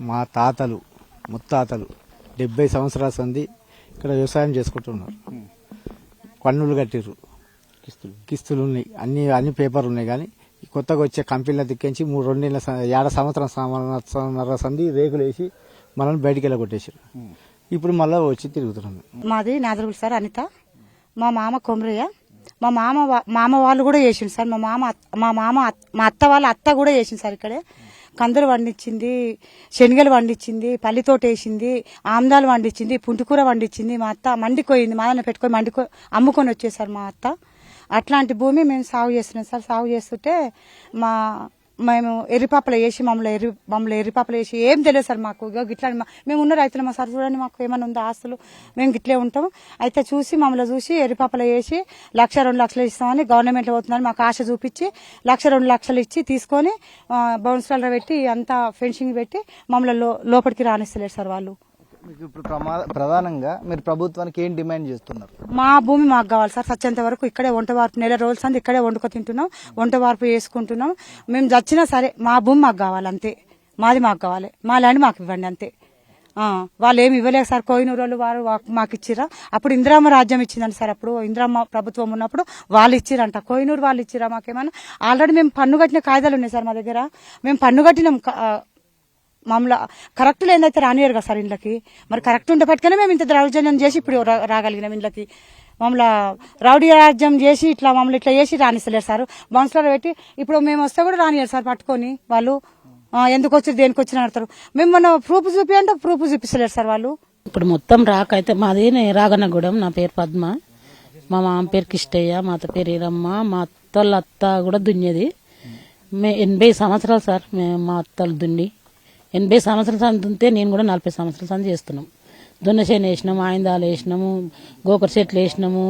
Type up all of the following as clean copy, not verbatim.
మా తాతలు ముత్తాతలు 70 సంవత్సరాల సంది ఇక్కడ వ్యవసాయం చేసుకుంటున్నారు. పన్నులు కట్టిర్రు, కిస్తులు ఉన్నాయి, అన్ని పేపర్లు ఉన్నాయి. కానీ కొత్తగా వచ్చే కంపెనీల దిక్కించి 2 సంవత్సరాల సంది రేకులు వేసి మనల్ని బయటికి వెళ్ళగొట్టేసారు. ఇప్పుడు మళ్ళీ వచ్చి తిరుగుతున్నాం. మాది నాదరగుల్ సార్ అనిత. మా మామ కొమరయ్య. మా మామ వాళ్ళు కూడా చేసిండు సార్. మా అత్త వాళ్ళ అత్త కూడా చేసింది సార్. ఇక్కడే కందులు వండించింది, శనగలు వండించింది, పల్లితోట వేసింది, ఆమ్దాలు వండించింది, పుంటికూర వండించింది. మా అత్త మండిపోయింది, మాదన్న పెట్టుకొని అమ్ముకొని వచ్చేసారు మా అత్త. అట్లాంటి భూమి మేము సాగు చేస్తున్నాం సార్. సాగు చేస్తుంటే మేము ఎర్రిపాపలు వేసి మమ్మల్ని ఎర్రిపాపలు వేసి ఏం తెలియదు సార్ మాకు. గిట్లా మేము ఉన్న రైతులు మా సార్ చూడండి, మాకు ఏమైనా ఉందో ఆస్తులు, మేము గిట్లే ఉంటాం. అయితే మమ్మల్ని చూసి ఎర్రిపాపలు వేసి 1,00,000 2 లక్షలు ఇస్తామని గవర్నమెంట్లో పోతుందని మాకు ఆశ చూపించి 1,00,000 2 లక్షలు ఇచ్చి తీసుకొని బౌన్సర్లు పెట్టి అంతా ఫెన్సింగ్ పెట్టి మమ్మల్ని లోపలికి రానిస్తలేరు సార్ వాళ్ళు. మీకు ఇప్పుడు ప్రధానంగా మీరు ప్రభుత్వానికి ఏం డిమాండ్ చేస్తున్నారు? మా భూమి మాకు కావాలి సార్. సచ్చేంత వరకు ఇక్కడే వంట వార్పు, నెల రోజుల సంది ఇక్కడే వండుకో తింటున్నాం, వంట వార్పు వేసుకుంటున్నాం. మేము చచ్చినా సరే మా భూమి మాకు కావాలి అంతే. మాది మాకు కావాలి, మా ల్యాండ్ మాకు ఇవ్వండి అంతే. వాళ్ళు ఏమి ఇవ్వలేరు సార్. కోహినూరు వారు మాకు ఇచ్చిరా. అప్పుడు ఇందిరామ్మ రాజ్యం ఇచ్చిందండి సార్. అప్పుడు ఇందిరామ్మ ప్రభుత్వం ఉన్నప్పుడు వాళ్ళు ఇచ్చిరంట. కోహినూరు వాళ్ళు ఇచ్చిరా మాకేమన్నా. ఆల్రెడీ మేము పన్ను కట్టిన కాయిదాలు ఉన్నాయి సార్ మా దగ్గర. మేము పన్ను కట్టినాం. మమ్మల్ని కరెక్ట్ లేదైతే రానియరు కదా సార్ ఇండ్లకి. మరి కరెక్ట్ ఉంటే పట్టుకునే మేము ఇంత దౌర్జన్యం చేసి ఇప్పుడు రాగలిగినాం ఇండ్లకి. మమ్మల్ని రౌడీ రాజ్యం చేసి ఇట్లా మమ్మల్ని ఇట్లా చేసి రానిస్తలేరు సార్. బౌన్స్లో పెట్టి ఇప్పుడు మేము వస్తే కూడా రానియరు సార్ పట్టుకొని. వాళ్ళు ఎందుకు వచ్చి దేనికి వచ్చి అడతారు. మేము మన ప్రూఫ్ చూపి అంటే ప్రూఫ్ చూపిస్తలేరు సార్ వాళ్ళు. ఇప్పుడు మొత్తం రాకైతే మాది రాగన్నగూడెం. నా పేరు పద్మ, మా మామ పేరు కిష్టయ్య, మా అత్త పేరు ఈరమ్మ. మా అత్తల అత్త కూడా దున్నేది. 80 సంవత్సరాలు సార్ మా అత్తలు దున్ని. 80 సంవత్సరాల సంది దున్నితే నేను కూడా 40 సంవత్సరాల సంది చేస్తున్నాం. దున్నచేను వేసినాము, ఆయిందాలు వేసినాము, గోకర చెట్లు వేసినాము,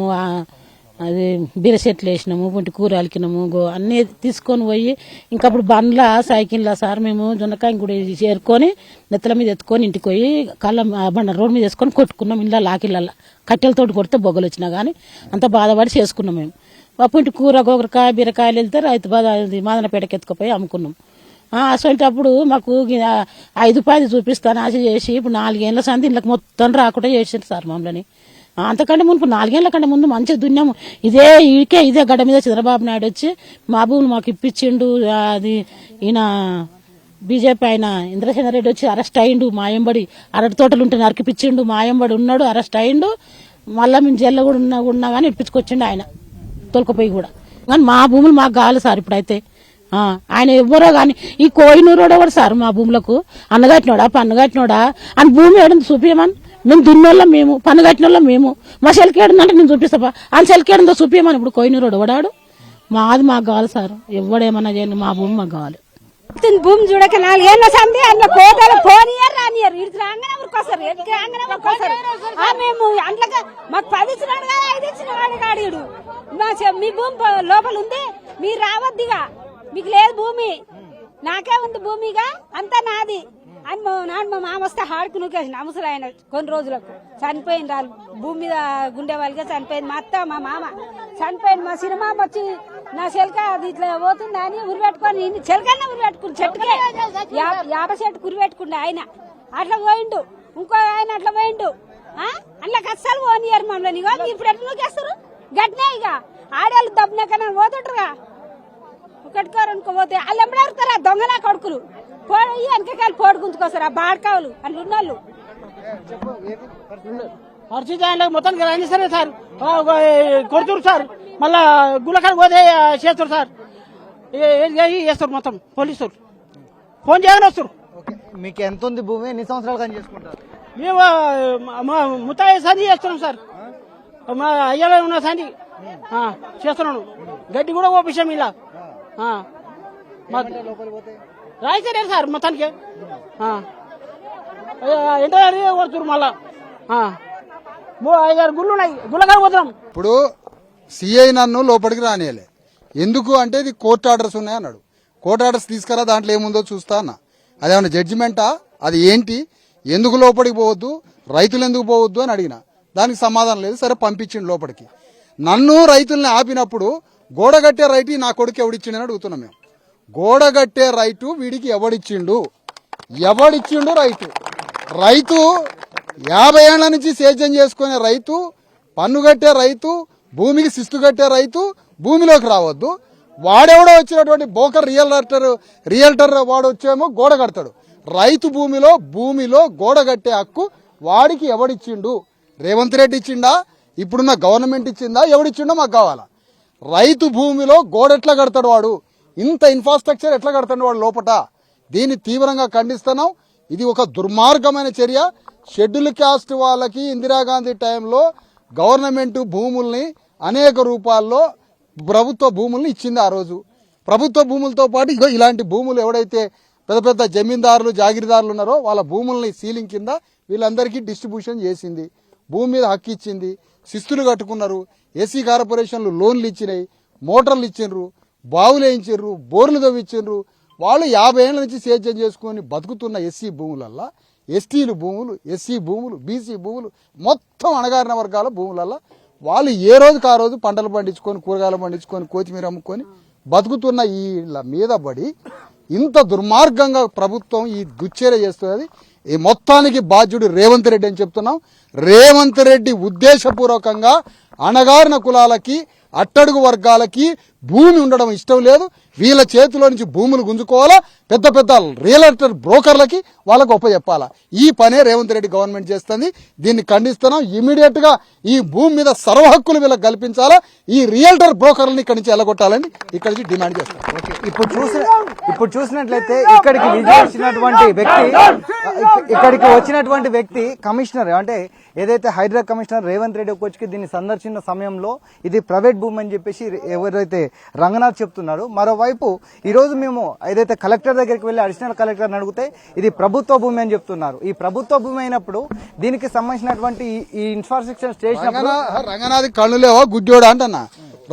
అది బీర చెట్లు వేసినాము, పుంటి కూర అలికినాము, అన్నీ తీసుకొని పోయి ఇంకప్పుడు బండ్ల సైకిళ్ళ సార్ మేము జొన్నకాయ కూడా చేరుకొని నెత్తల మీద ఎత్తుకొని ఇంటికి పోయి బండ రోడ్డు మీద వేసుకొని కొట్టుకున్నాం. ఇంట్లో లాకిళ్ళ కట్టెలతోటి కొడితే బొగ్గలు వచ్చినా కానీ అంత బాధపడి చేసుకున్నాం మేము. పుంటి కూర గోకరకాయ బీరకాయలు వెళ్తే రైతు మాదనపేటకి ఎత్తుకుపోయి అమ్ముకున్నాం. అసలు మాకు 5 చూపిస్తాను ఆశ చేసి ఇప్పుడు 4 ఏళ్ల సంది ఇళ్ళకి మొత్తం రాకుండా చేసారు సార్ మమ్మల్ని. అంతకంటే మునుపు 4 ఏళ్ల కంటే ముందు మంచిగా దున్నాము. ఇదే గడ్డ మీద చంద్రబాబు నాయుడు వచ్చి మా భూములు మాకు ఇప్పించిండు. అది ఈయన బీజేపీ ఆయన ఇంద్రసేన రెడ్డి వచ్చి అరెస్ట్ అయ్యిండు. మాయంబడి అరటి తోటలు ఉంటే నరికిపించిండు. మాయంబడి ఉన్నాడు, అరెస్ట్ అయ్యిండు. మళ్ళీ మేము జైల్లో కూడా ఉన్నా కానీ ఇప్పించుకొచ్చిండు ఆయన తొలకపోయి కూడా. కానీ మా భూములు మాకు కావాలి సార్ ఇప్పుడైతే. ఆయన ఎవ్వరో గాని ఈ కోహినూరు కూడా సార్ మా భూములకు అన్నగట్టినోడా పన్నుగట్టినోడా అని భూమి ఏడుంది చూపించమని. మేము దున్నోళ్ళం, మేము పన్నుగట్టిన వాళ్ళం మేము. మా సెలికేడుందంటే నేను చూపిస్తా. ఆయన సెలికేడుందో చూపించమని. ఇప్పుడు కోహినూరు వడాడు. మాది మాకు కావాలి సార్. ఎవడేమన్నా చేయండి, మా భూమి మాకు కావాలి. భూమి చూడక 4 ఏళ్ల సంది అందులో కోతలు పోనీయరు రానియరు. ఇటు రాగానే ఊరుకోసారు, మేము అంట్లకి మాకు 10 ఇచ్చినాడు కదా, 5 ఇచ్చినాడు కాడీడు. మీ భూమి లోపల ఉంది, మీరు రావద్దిగా, మీకు లేదు భూమి, నాకే ఉంది భూమిగా అంతా నాది అని మా మామ వస్తే హాడుకు నూకేసిన అముసలు ఆయన కొన్ని రోజులకు చనిపోయింది. వాళ్ళు భూమి మీద గుండె వాళ్ళగా చనిపోయింది. మా అత్త మా మామ చనిపోయింది. మా సినిమా వచ్చి నా చెలక అది ఇట్లా పోతుంది అని ఉరిపెట్టుకొని చెలకన్నా ఉరిపెట్టుకుని చెట్టుకే 50 చెట్టు ఉరిపెట్టుకుండే ఆయన అట్లా పోయిండు. ఇంకో ఆయన అట్లా పోయిండు. అట్లా కష్టాలు పోనీయారు మమ్మల్ని. ఇప్పుడు ఎట్లా నూకేస్తారు గట్నే. ఇక ఆడవాళ్ళు దబ్బునెక్కన పోతుంటారుగా కట్టుకోరనుకోపోతే వాళ్ళు ఎంబడతారా దొంగలా కొడుకులు పోయి వెనకాయలు పోటు గుంజుకోసారు. ఆ బాడకావులు అట్లా ఉన్నోళ్ళు మొత్తానికి రండి సరే సార్ కొడుతురు సార్. మళ్ళా గుళ్ళకాడ పోతే చేస్తారు సార్. చేస్తారు మొత్తం పోలీసులు ఫోన్ చేయగానే వస్తారు. మీకు ఎంత ఉంది భూమి? ఎన్ని సంవత్సరాలు కానీ చేసుకుంటారు? మేము ముత్తాయి సంధి చేస్తున్నాం సార్. మా అయ్యలో ఉన్న సంధి చేస్తున్నాను. గడ్డి కూడా ఓపిస్తాం ఇలా రాయితే సార్ మొత్తానికి. ఎంత కొడుతున్నారు మళ్ళా 5-6 గుళ్ళు ఉన్నాయి. గుళ్ళకాడ పోతున్నాం. ఇప్పుడు సిఐ నన్ను లోపలికి రానియలే. ఎందుకు అంటే ఇది కోర్టు ఆర్డర్స్ ఉన్నాయి అన్నాడు. కోర్టు ఆర్డర్స్ తీసుకురా, దాంట్లో ఏముందో చూస్తా అన్న. అదేమన్నా జడ్జిమెంటా? అది ఏంటి? ఎందుకు లోపలికి పోవద్దు, రైతులు ఎందుకు పోవద్దు అని అడిగిన. దానికి సమాధానం లేదు. సరే పంపించిండు లోపలికి. నన్ను రైతుల్ని ఆపినప్పుడు గోడగట్టే రైటు నా కొడుకు ఎవడిచ్చిండని అడుగుతున్నాం మేము. గోడగట్టే రైటు వీడికి ఎవడిచ్చిండు? ఎవడిచ్చిండు? రైతు 50 ఏళ్ల నుంచి సేద్యం చేసుకునే రైతు, పన్ను కట్టే రైతు, భూమికి శిస్తు కట్టే రైతు భూమిలోకి రావద్దు. వాడెవడో వచ్చినటువంటి బోకర్ రియల్టర్ వాడు వచ్చేమో గోడ కడతాడు. రైతు భూమిలో గోడ కట్టే హక్కు వాడికి ఎవడిచ్చిండు? రేవంత్ రెడ్డి ఇచ్చిండా? ఇప్పుడున్న గవర్నమెంట్ ఇచ్చిందా? ఎవడిచ్చిండో మాకు కావాలా. రైతు భూమిలో గోడ ఎట్లా కడతాడు వాడు? ఇంత ఇన్ఫ్రాస్ట్రక్చర్ ఎట్లా కడతాడు వాడు లోపట? దీన్ని తీవ్రంగా ఖండిస్తున్నాం. ఇది ఒక దుర్మార్గమైన చర్య. షెడ్యూల్ క్యాస్ట్ వాళ్ళకి ఇందిరాగాంధీ టైంలో గవర్నమెంట్ భూముల్ని అనేక రూపాల్లో ప్రభుత్వ భూముల్ని ఇచ్చింది. ఆ రోజు ప్రభుత్వ భూములతో పాటు ఇగో ఇలాంటి భూములు ఎవడైతే పెద్ద పెద్ద జమీందారులు జాగీర్దారులు ఉన్నారో వాళ్ళ భూముల్ని సీలింగ్ కింద వీళ్ళందరికీ డిస్ట్రిబ్యూషన్ చేసింది. భూమి మీద హక్కు ఇచ్చింది. శిస్తులు కట్టుకున్నారు. ఏసీ కార్పొరేషన్లు లోన్లు ఇచ్చినాయి, మోటార్లు ఇచ్చిండ్రు, బావులు వేయించారు, బోర్లు తవ్వించారు. వాళ్ళు 50 ఏళ్ల నుంచి సేద్యం చేసుకుని బతుకుతున్న ఎస్సీ భూములల్లా, ఎస్టీలు భూములు, ఎస్సీ భూములు, బీసీ భూములు, మొత్తం అణగారిన వర్గాల భూములల్లా వాళ్ళు ఏ రోజుకి ఆ రోజు పంటలు పండించుకొని, కూరగాయలు పండించుకొని, కొత్తిమీర అమ్ముకొని బతుకుతున్న వీళ్ళ మీద పడి ఇంత దుర్మార్గంగా ప్రభుత్వం ఈ దుశ్చర్య చేస్తున్నది. ఈ మొత్తానికి బాధ్యుడు రేవంత్ రెడ్డి అని చెప్తున్నాం. రేవంత్ రెడ్డి ఉద్దేశపూర్వకంగా అణగారిన కులాలకి, అట్టడుగు వర్గాలకి భూమి ఉండడం ఇష్టం లేదు. వీళ్ళ చేతిలో నుంచి భూములు గుంజుకోవాలా, పెద్ద పెద్ద రియల్టర్ బ్రోకర్లకి వాళ్ళకు ఒప్పచెప్పాలా. ఈ పనే రేవంత్ రెడ్డి గవర్నమెంట్ చేస్తుంది. దీన్ని ఖండిస్తున్నాం. ఇమీడియట్ గా ఈ భూమి మీద సర్వ హక్కులు వీళ్ళకి కల్పించాలా. ఈ రియల్టర్ బ్రోకర్లని ఇక్కడి నుంచి ఎల్లగొట్టాలని ఇక్కడి నుంచి డిమాండ్ చేస్తాం. ఇప్పుడు చూసినట్లయితే ఇక్కడికి వచ్చినటువంటి వ్యక్తి కమిషనర్, అంటే ఏదైతే హైడ్రా కమిషనర్ రేవంత్ రెడ్డి వచ్చి దీన్ని సందర్శించిన సమయంలో ఇది ప్రైవేట్ భూమి అని చెప్పేసి ఎవరైతే రంగనాథ్ చెప్తున్నారు. మరోవైపు ఈ రోజు మేము ఏదైతే కలెక్టర్ దగ్గరికి వెళ్లి అడిషనల్ కలెక్టర్ అడిగితే ఇది ప్రభుత్వ భూమి అని చెప్తున్నారు. ఈ ప్రభుత్వ భూమి అయినప్పుడు దీనికి సంబంధించినటువంటి ఈ ఇన్ఫ్రాస్ట్రక్చర్ స్టేషన్ రంగనాథ్ కళ్ళులేవో గుడ్డోడా అంటన్నా.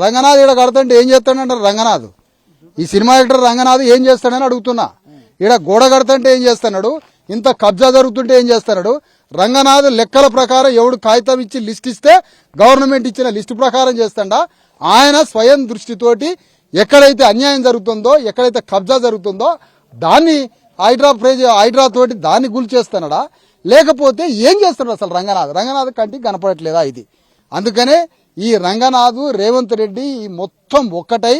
రంగనాథ్ ఇక్కడ కడతంటే ఏం చేస్తాడంటారు రంగనాథ్. ఈ సినిమా యాక్టర్ రంగనాథ్ ఏం చేస్తాడని అడుగుతున్నా. ఇక్కడ గోడ కడతంటే ఏం చేస్తున్నాడు? ఇంత కబ్జా జరుగుతుంటే ఏం చేస్తున్నాడు? రంగనాథ్ లెక్కల ప్రకారం ఎవడు కాగితం ఇచ్చి లిస్ట్ ఇస్తే గవర్నమెంట్ ఇచ్చిన లిస్టు ప్రకారం చేస్తాడా? ఆయన స్వయం దృష్టితోటి ఎక్కడైతే అన్యాయం జరుగుతుందో, ఎక్కడైతే కబ్జా జరుగుతుందో దాన్ని హైడ్రా తోటి దాన్ని గుల్ చేస్తున్నాడా? లేకపోతే ఏం చేస్తున్నాడు అసలు రంగనాథ్ కంటికి కనపడట్లేదా ఇది? అందుకనే ఈ రంగనాథ్ రేవంత్ రెడ్డి మొత్తం ఒక్కటై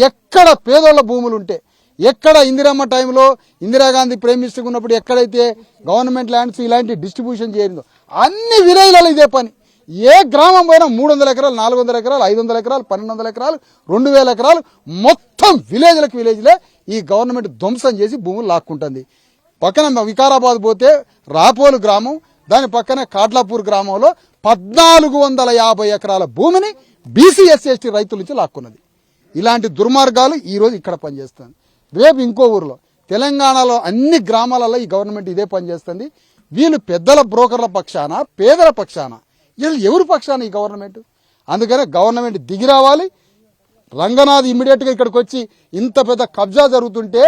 ఎక్కడ పేదోళ్ల భూములు ఉంటే, ఎక్కడ ఇందిరమ్మ టైంలో ఇందిరాగాంధీ ప్రైమ్ మినిస్టర్ ఉన్నప్పుడు ఎక్కడైతే గవర్నమెంట్ ల్యాండ్స్ ఇలాంటి డిస్ట్రిబ్యూషన్ చేరిందో అన్ని విలేజ్లలో ఇదే పని. ఏ గ్రామం పోయినా 300 ఎకరాలు, 400 ఎకరాలు, 500 ఎకరాలు, 1200 ఎకరాలు, 2000 ఎకరాలు మొత్తం విలేజ్లే ఈ గవర్నమెంట్ ధ్వంసం చేసి భూములు లాక్కుంటుంది. పక్కన వికారాబాద్ పోతే రాపోలు గ్రామం, దాని పక్కన కాట్లాపూర్ గ్రామంలో 1450 ఎకరాల భూమిని బీసీ ఎస్సీ ఎస్టీ రైతుల నుంచి లాక్కున్నది. ఇలాంటి దుర్మార్గాలు ఈ రోజు ఇక్కడ పనిచేస్తుంది. రేపు ఇంకో ఊర్లో, తెలంగాణలో అన్ని గ్రామాలలో ఈ గవర్నమెంట్ ఇదే పనిచేస్తుంది. వీళ్ళు పెద్దల బ్రోకర్ల పక్షాన, పేదల పక్షాన, వీళ్ళు ఎవరి పక్షాన ఈ గవర్నమెంట్? అందుకనే గవర్నమెంట్ దిగి రావాలి. రంగనాథ్ ఇమ్మీడియట్ గా ఇక్కడికి వచ్చి ఇంత పెద్ద కబ్జా జరుగుతుంటే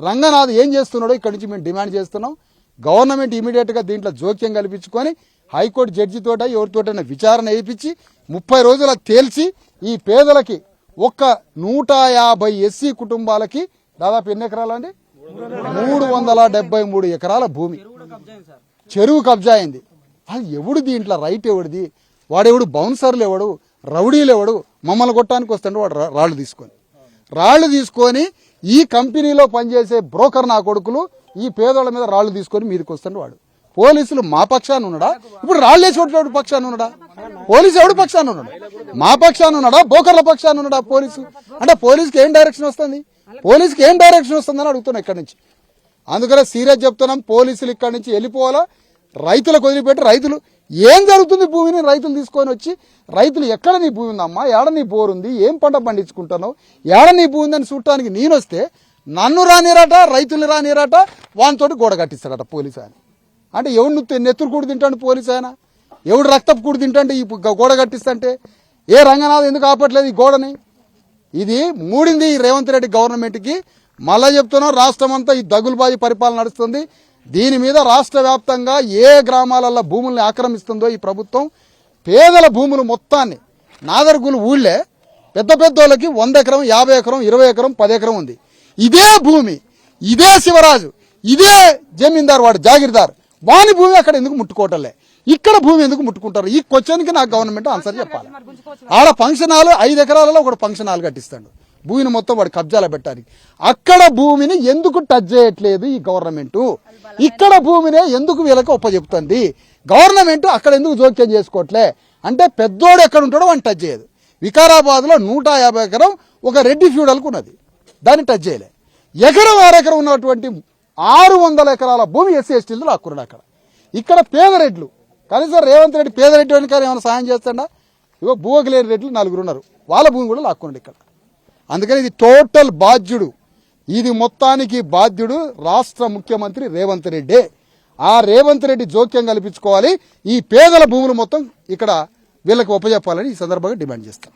రంగనాథ్ ఏం చేస్తున్నాడో ఇక్కడి నుంచి మేము డిమాండ్ చేస్తున్నాం. గవర్నమెంట్ ఇమ్మీడియట్ గా దీంట్లో జోక్యం కల్పించుకొని హైకోర్టు జడ్జితోట ఎవరితోటైనా విచారణ వేయించి 30 రోజుల తేల్చి ఈ పేదలకి ఒక్క 150 ఎస్సీ కుటుంబాలకి దాదాపు ఎన్ని ఎకరాలు అండి? 373 ఎకరాల భూమి చెరువు కబ్జా అయింది. అది ఎవడు దీంట్లో రైట్ ఎవడిది? వాడెవడు బౌన్సర్లు ఎవడు, రౌడీలు ఎవడు? మమ్మల్ని కొట్టడానికి వస్తాడు వాడు రాళ్లు తీసుకొని ఈ కంపెనీలో పనిచేసే బ్రోకర్ నా కొడుకులు ఈ పేదోళ్ళ మీద రాళ్లు తీసుకొని మీదకి వస్తాడు వాడు. పోలీసులు మా పక్షాన ఉన్నాడా? ఇప్పుడు రాళ్లేసి కొట్టేవాడు పక్షాన ఉన్నాడా? పోలీసు ఎవడు పక్షాన ఉన్నాడు? మా పక్షాన ఉన్నాడా? బ్రోకర్ల పక్షాన ఉన్నాడా పోలీసు? అంటే పోలీసుకి ఏం డైరెక్షన్ వస్తుంది? పోలీసుకి ఏం డైరెక్షన్ వస్తుందని అడుగుతున్నా ఇక్కడి నుంచి. అందుకనే సీరియస్ చెప్తున్నాం. పోలీసులు ఇక్కడి నుంచి వెళ్ళిపోవాలా. రైతులకు వదిలిపెట్టి రైతులు ఏం జరుగుతుంది? భూమిని రైతులు తీసుకొని వచ్చి రైతులు ఎక్కడ నీ భూమి ఉందమ్మా, ఏడ నీ బోరుంది, ఏం పంట పండించుకుంటున్నావు, ఏడ నీ భూమి ఉందని చూడటానికి నేను వస్తే నన్ను రానిరాట, రైతుల్ని రానిరాట, వానితోటి గోడ కట్టిస్తాడట పోలీసు ఆయన. అంటే ఎవడు నెత్తురు కూడి తింటాడు పోలీసు ఆయన? ఎవడు రక్తపు కూడి తింటాడు ఈ గోడ కట్టిస్తుంటే? ఏ రంగనాథ్ ఎందుకు ఆపట్లేదు ఈ గోడని? ఇది మూడింది ఈ రేవంత్ రెడ్డి గవర్నమెంట్కి. మళ్ళా చెప్తున్నాం, రాష్ట్రం అంతా ఈ దగులుబాజీ పరిపాలన నడుస్తుంది. దీని మీద రాష్ట్ర వ్యాప్తంగా ఏ గ్రామాలలో భూముల్ని ఆక్రమిస్తుందో ఈ ప్రభుత్వం, పేదల భూములు మొత్తాన్ని నాదర్గులు ఊళ్ళే పెద్ద పెద్దోళ్ళకి 100 ఎకరం, 50 ఎకరం, 20 ఎకరం, 10 ఎకరం ఉంది. ఇదే భూమి, ఇదే శివరాజు ఇదే జమీందార్ వాడు జాగీర్దార్ వాని భూమి అక్కడ ఎందుకు ముట్టుకోవటంలే, ఇక్కడ భూమి ఎందుకు ముట్టుకుంటారు? ఈ క్వశ్చన్కి నాకు గవర్నమెంట్ ఆన్సర్ చెప్పాలి. ఆడ ఫంక్షన్ హాల్ 5 ఎకరాలలో ఒకటి ఫంక్షన్ హాల్ కట్టిస్తాడు, భూమిని మొత్తం వాడు కబ్జాలో పెట్టాలి. అక్కడ భూమిని ఎందుకు టచ్ చేయట్లేదు ఈ గవర్నమెంట్? ఇక్కడ భూమినే ఎందుకు వీళ్ళకి ఒప్పచెప్తుంది గవర్నమెంట్? అక్కడ ఎందుకు జోక్యం చేసుకోవట్లే అంటే పెద్దోడు ఎక్కడ ఉంటాడో వాడిని టచ్ చేయదు. వికారాబాద్ లో 150 ఎకరం ఒక రెడ్డి ఫ్యూడల్కు ఉన్నది, దాన్ని టచ్ చేయలే. ఎకరం 6 ఎకరం ఉన్నటువంటి 600 ఎకరాల భూమి ఎస్సీ ఎస్టీలు లాక్కున్నాడు అక్కడ. ఇక్కడ పేదరెడ్లు కనీసం రేవంత్ రెడ్డి పేదరెడ్డి అని కానీ ఏమైనా సాయం చేస్తాడా? ఇగో భూకి లేని రెడ్లు 4 ఉన్నారు, వాళ్ళ భూమి కూడా లాక్కున్నాడు ఇక్కడ. అందుకని ఇది టోటల్ బాధ్యుడు, ఇది మొత్తానికి బాధ్యుడు రాష్ట్ర ముఖ్యమంత్రి రేవంత్ రెడ్డి. ఆ రేవంత్ రెడ్డి జోక్యం కల్పించుకోవాలి, ఈ పేదల భూములు మొత్తం ఇక్కడ వీళ్ళకి ఒప్పజెప్పాలని ఈ సందర్భంగా డిమాండ్ చేస్తాం.